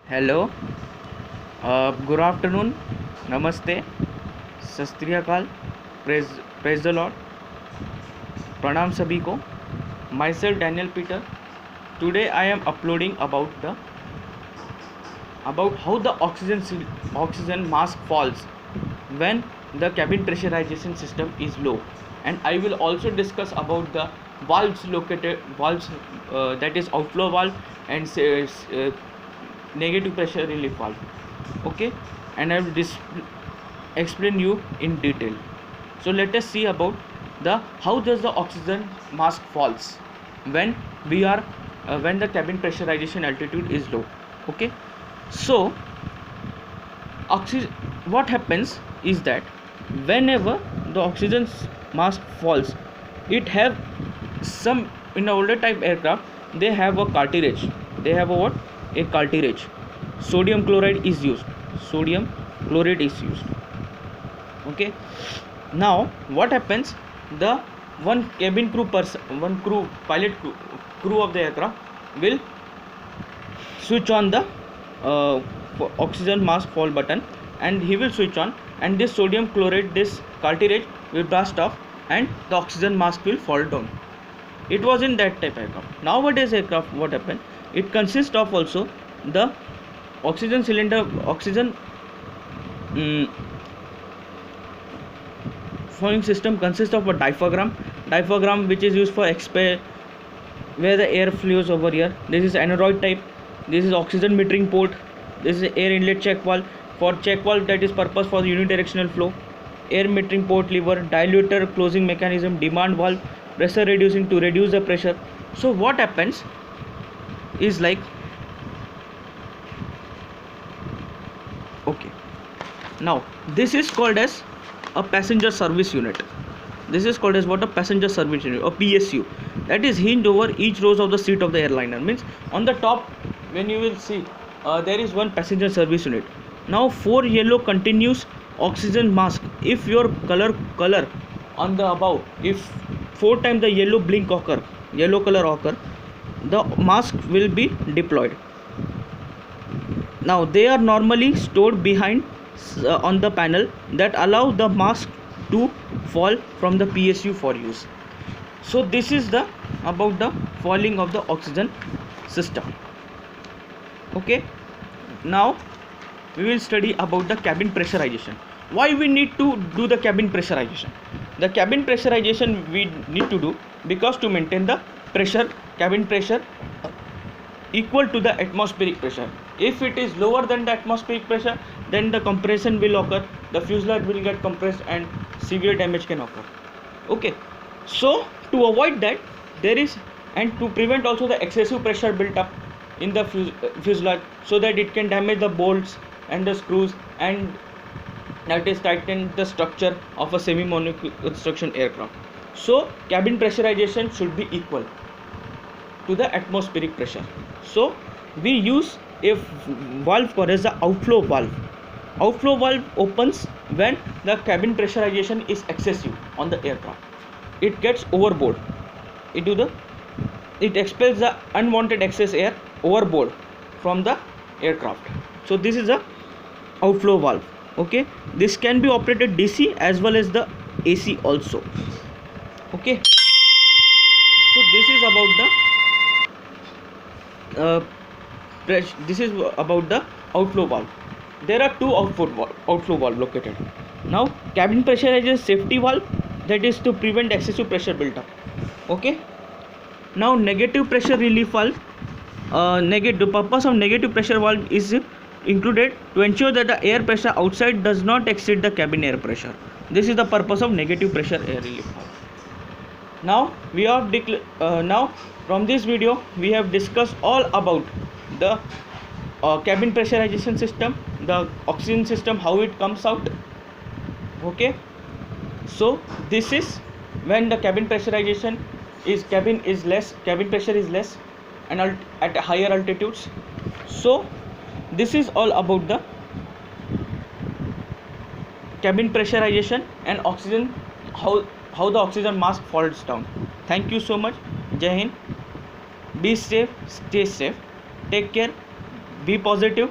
Hello. Good afternoon. नमस्ते। सत श्री अकाल। Praise praise the Lord. प्रणाम सभी को। My self Daniel Peter. Today I am uploading about how the oxygen mask falls when the cabin pressurization system is low, and I will also discuss about the valves that is outflow valve and negative pressure relief valve. Okay, and I will explain you in detail. So let us see about the how does the oxygen mask falls when we are when the cabin pressurization altitude is low. Okay, so what happens is that whenever the oxygen mask falls, it have some, in older type aircraft they have a cartridge. They have a what? A cartridge. Sodium chloride is used. Okay, now what happens, the one cabin crew person, one crew of the aircraft will switch on the oxygen mask fall button, and he will switch on, and this sodium chloride, this cartridge will blast off, and the oxygen mask will fall down. It was in that type aircraft. Nowadays aircraft, what happened, it consists of also the oxygen cylinder, oxygen flowing system consists of a diaphragm which is used for expel where the air flows over here. This is aneroid type. This is oxygen metering port. This is air inlet check valve. For check valve, that is purpose for the unidirectional flow. Air metering port lever, diluter closing mechanism, demand valve, pressure reducing to reduce the pressure. So what happens is like, okay, now this is called as a passenger service unit. This is called as what? A passenger service unit, or PSU. That is hinged over each rows of the seat of the airliner. Means on the top, when you will see, there is one passenger service unit. Now 4 yellow continuous oxygen mask. If your color on the above, if 4 times the yellow color occur, the mask will be deployed. Now they are normally stored behind on the panel that allow the mask to fall from the PSU for use. So this is the about the falling of the oxygen system. Okay, now we will study about the cabin pressurization. Why we need to do the cabin pressurization? The cabin pressurization we need to do because to maintain the pressure, cabin pressure equal to the atmospheric pressure. If it is lower than the atmospheric pressure, then the compression will occur, the fuselage will get compressed, and severe damage can occur. Okay, so to avoid that, there is, and to prevent also the excessive pressure built up in the fuselage, so that it can damage the bolts and the screws, and that is tighten the structure of a semi-monocoque construction aircraft. So cabin pressurization should be equal to the atmospheric pressure. So we use a valve called as the outflow valve. Outflow valve opens when the cabin pressurization is excessive on the aircraft. It gets overboard. It expels the unwanted excess air overboard from the aircraft. So this is a outflow valve. Okay, this can be operated DC as well as the AC also. Okay, so this is about the outflow valve. There are two outflow valve located. Now cabin pressurization safety valve, that is to prevent excessive pressure built up. Okay, now negative pressure relief valve. The purpose of negative pressure valve is included to ensure that the air pressure outside does not exceed the cabin air pressure. This is the purpose of negative pressure air relief valve. Now we have now from this video we have discussed all about the cabin pressurization system, the oxygen system, how it comes out. Okay, so this is when the cabin pressurization is cabin pressure is less and at higher altitudes. So this is all about the cabin pressurization and oxygen, how the oxygen mask falls down. Thank you so much. Jai Hind. Be safe, stay safe, take care, be positive,